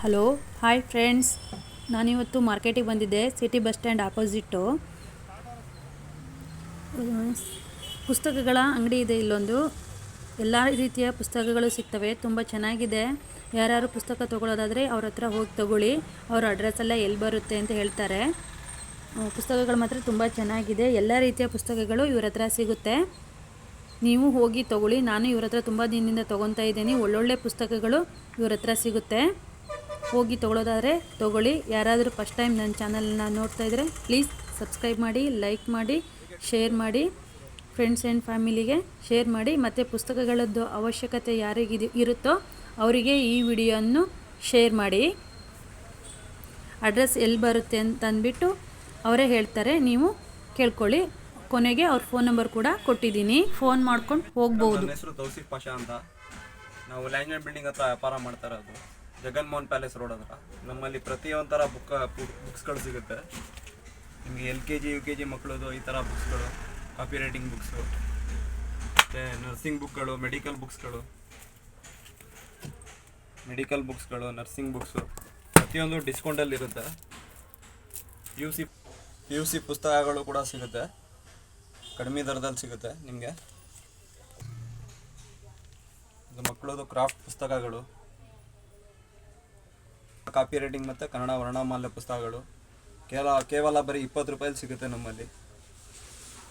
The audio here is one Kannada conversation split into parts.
ಹಲೋ ಹಾಯ್ ಫ್ರೆಂಡ್ಸ್, ನಾನಿವತ್ತು ಮಾರ್ಕೆಟಿಗೆ ಬಂದಿದ್ದೆ. ಸಿಟಿ ಬಸ್ ಸ್ಟ್ಯಾಂಡ್ ಆಪೋಸಿಟ್ಟು ಪುಸ್ತಕಗಳ ಅಂಗಡಿ ಇದೆ. ಇಲ್ಲೊಂದು ಎಲ್ಲ ರೀತಿಯ ಪುಸ್ತಕಗಳು ಸಿಗ್ತವೆ. ತುಂಬ ಚೆನ್ನಾಗಿದೆ. ಯಾರು ಪುಸ್ತಕ ತೊಗೊಳ್ಳೋದಾದರೆ ಅವ್ರ ಹತ್ರ ಹೋಗಿ ತೊಗೊಳ್ಳಿ. ಅವ್ರ ಅಡ್ರೆಸ್ಸೆಲ್ಲ ಎಲ್ಲಿ ಬರುತ್ತೆ ಅಂತ ಹೇಳ್ತಾರೆ. ಪುಸ್ತಕಗಳು ಮಾತ್ರ ತುಂಬ ಚೆನ್ನಾಗಿದೆ. ಎಲ್ಲ ರೀತಿಯ ಪುಸ್ತಕಗಳು ಇವ್ರ ಹತ್ರ ಸಿಗುತ್ತೆ. ನೀವು ಹೋಗಿ ತೊಗೊಳ್ಳಿ. ನಾನು ಇವ್ರ ಹತ್ರ ತುಂಬ ದಿನದಿಂದ ತೊಗೊತಾ ಇದ್ದೀನಿ. ಒಳ್ಳೊಳ್ಳೆ ಪುಸ್ತಕಗಳು ಇವ್ರ ಹತ್ರ ಸಿಗುತ್ತೆ. ಹೋಗಿ ತೊಗೊಳ್ಳೋದಾದರೆ ತೊಗೊಳ್ಳಿ. ಯಾರಾದರೂ ಫಸ್ಟ್ ಟೈಮ್ ನನ್ನ ಚಾನಲ್ನ ನೋಡ್ತಾ ಇದ್ದರೆ ಪ್ಲೀಸ್ ಸಬ್ಸ್ಕ್ರೈಬ್ ಮಾಡಿ, ಲೈಕ್ ಮಾಡಿ, ಶೇರ್ ಮಾಡಿ, ಫ್ರೆಂಡ್ಸ್ ಆ್ಯಂಡ್ ಫ್ಯಾಮಿಲಿಗೆ ಶೇರ್ ಮಾಡಿ. ಮತ್ತು ಪುಸ್ತಕಗಳದ್ದು ಅವಶ್ಯಕತೆ ಯಾರಿಗೆ ಇರುತ್ತೋ ಅವರಿಗೆ ಈ ವಿಡಿಯೋವನ್ನು ಶೇರ್ ಮಾಡಿ. ಅಡ್ರೆಸ್ ಎಲ್ಲಿ ಬರುತ್ತೆ ಅಂತ ಅಂದ್ಬಿಟ್ಟು ಅವರೇ ಹೇಳ್ತಾರೆ, ನೀವು ಕೇಳ್ಕೊಳ್ಳಿ. ಕೊನೆಗೆ ಅವ್ರ ಫೋನ್ ನಂಬರ್ ಕೂಡ ಕೊಟ್ಟಿದ್ದೀನಿ, ಫೋನ್ ಮಾಡ್ಕೊಂಡು ಹೋಗ್ಬೋದು. ನನ್ನ ಹೆಸರು ತೌಸಿಫ್ ಪಾಷಾ ಅಂತ. ನಾವು ಲ್ಯಾಂಗ್ವೇಜ್ ಬಿಲ್ಡಿಂಗ್ ಹತ್ರ ವ್ಯಾಪಾರ ಮಾಡ್ತಾ ಇರೋದು, ಜಗನ್ಮೋಹನ್ ಪ್ಯಾಲೇಸ್ ರೋಡ್ ಹತ್ರ. ನಮ್ಮಲ್ಲಿ ಪ್ರತಿಯೊಂಥರ ಬುಕ್ಸ್ಗಳು ಸಿಗುತ್ತೆ ನಿಮಗೆ. LKG UKG ಮಕ್ಕಳದು ಈ ಥರ ಬುಕ್ಸ್ಗಳು, ಕಾಪಿ ರೈಟಿಂಗ್ ಬುಕ್ಸು, ಮತ್ತು ನರ್ಸಿಂಗ್ ಬುಕ್ಗಳು, ಮೆಡಿಕಲ್ ಬುಕ್ಸ್ಗಳು, ನರ್ಸಿಂಗ್ ಬುಕ್ಸು ಪ್ರತಿಯೊಂದು ಡಿಸ್ಕೌಂಟಲ್ಲಿರುತ್ತೆ. PUC ಪುಸ್ತಕಗಳು ಕೂಡ ಸಿಗುತ್ತೆ, ಕಡಿಮೆ ದರದಲ್ಲಿ ಸಿಗುತ್ತೆ ನಿಮಗೆ. ಇದು ಮಕ್ಕಳದು ಕ್ರಾಫ್ಟ್ ಪುಸ್ತಕಗಳು, ಕಾಪಿ ರೈಟಿಂಗ್ ಮತ್ತು ಕನ್ನಡ ವರ್ಣಮಾಲೆ ಪುಸ್ತಕಗಳು ಕೇವಲ ಬರೀ 20 ರೂಪಾಯಲ್ಲಿ ಸಿಗುತ್ತೆ ನಮ್ಮಲ್ಲಿ.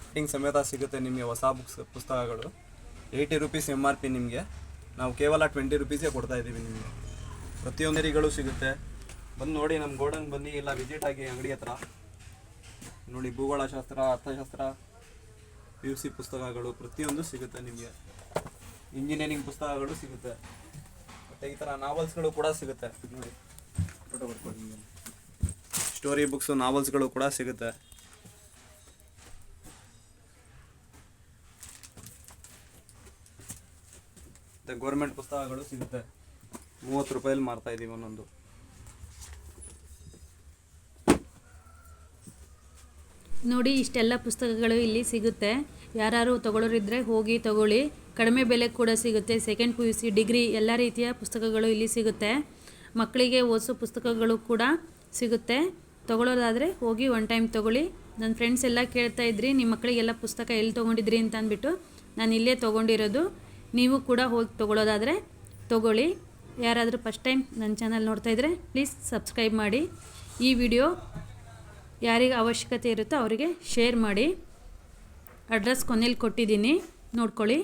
ರೈಟಿಂಗ್ ಸಮೇತ ಸಿಗುತ್ತೆ ನಿಮಗೆ. ಹೊಸ ಪುಸ್ತಕಗಳು 80 ರೂಪೀಸ್ MRP ನಿಮಗೆ. ನಾವು ಕೇವಲ 20 ರೂಪೀಸ್ಗೆ ಕೊಡ್ತಾಯಿದ್ದೀವಿ ನಿಮಗೆ. ಪ್ರತಿಯೊಂದರಿಗಳು ಸಿಗುತ್ತೆ. ಬಂದು ನೋಡಿ, ನಮ್ಮ ಗೋಡನ್ ಬನ್ನಿ, ಇಲ್ಲ ವಿಸಿಟ್ ಆಗಿ ಅಂಗಡಿ ಹತ್ರ ನೋಡಿ. ಭೂಗೋಳಶಾಸ್ತ್ರ, ಅರ್ಥಶಾಸ್ತ್ರ, PUC ಪುಸ್ತಕಗಳು ಪ್ರತಿಯೊಂದು ಸಿಗುತ್ತೆ ನಿಮಗೆ. ಇಂಜಿನಿಯರಿಂಗ್ ಪುಸ್ತಕಗಳು ಸಿಗುತ್ತೆ. ಮತ್ತು ಈ ಥರ ನಾವೆಲ್ಸ್ಗಳು ಕೂಡ ಸಿಗುತ್ತೆ ನೋಡಿ. ಫೋಟೋ ಬರ್ಕೊಳ್ಳಿ. ಸ್ಟೋರಿ ಬುಕ್ಸು, ನಾವೆಲ್ಸ್ಗಳು ಕೂಡ ಸಿಗುತ್ತೆ. ಮತ್ತು ಗೌರ್ಮೆಂಟ್ ಪುಸ್ತಕಗಳು ಸಿಗುತ್ತೆ. 30 ರೂಪಾಯಲ್ಲಿ ಮಾರ್ತಾ ಇದ್ದೀವಿ ಒಂದೊಂದು. ನೋಡಿ, ಇಷ್ಟೆಲ್ಲ ಪುಸ್ತಕಗಳು ಇಲ್ಲಿ ಸಿಗುತ್ತೆ. ಯಾರು ತೊಗೊಳ್ಳೋರಿದ್ದರೆ ಹೋಗಿ ತೊಗೊಳ್ಳಿ. ಕಡಿಮೆ ಬೆಲೆ ಕೂಡ ಸಿಗುತ್ತೆ. ಸೆಕೆಂಡ್ PUC, ಡಿಗ್ರಿ ಎಲ್ಲ ರೀತಿಯ ಪುಸ್ತಕಗಳು ಇಲ್ಲಿ ಸಿಗುತ್ತೆ. ಮಕ್ಕಳಿಗೆ ಓದಿಸೋ ಪುಸ್ತಕಗಳು ಕೂಡ ಸಿಗುತ್ತೆ. ತೊಗೊಳ್ಳೋದಾದರೆ ಹೋಗಿ ಒನ್ ಟೈಮ್ ತೊಗೊಳ್ಳಿ. ನನ್ನ ಫ್ರೆಂಡ್ಸ್ ಎಲ್ಲ ಕೇಳ್ತಾ ಇದ್ರಿ, ನಿಮ್ಮ ಮಕ್ಕಳಿಗೆಲ್ಲ ಪುಸ್ತಕ ಎಲ್ಲಿ ತೊಗೊಂಡಿದ್ರಿ ಅಂತ ಅಂದ್ಬಿಟ್ಟು. ನಾನು ಇಲ್ಲೇ ತೊಗೊಂಡಿರೋದು. ನೀವು ಕೂಡ ಹೋಗಿ ತೊಗೊಳ್ಳೋದಾದರೆ ತೊಗೊಳ್ಳಿ. ಯಾರಾದರೂ ಫಸ್ಟ್ ಟೈಮ್ ನನ್ನ ಚಾನಲ್ ನೋಡ್ತಾಯಿದ್ರೆ ಪ್ಲೀಸ್ ಸಬ್ಸ್ಕ್ರೈಬ್ ಮಾಡಿ. ಈ ವಿಡಿಯೋ ಯಾರಿಗೆ ಅವಶ್ಯಕತೆ ಇರುತ್ತೋ ಅವರಿಗೆ ಶೇರ್ ಮಾಡಿ. ಅಡ್ರೆಸ್ ಕೊನೆಯಲ್ಲಿ ಕೊಟ್ಟಿದ್ದೀನಿ, ನೋಡ್ಕೊಳ್ಳಿ.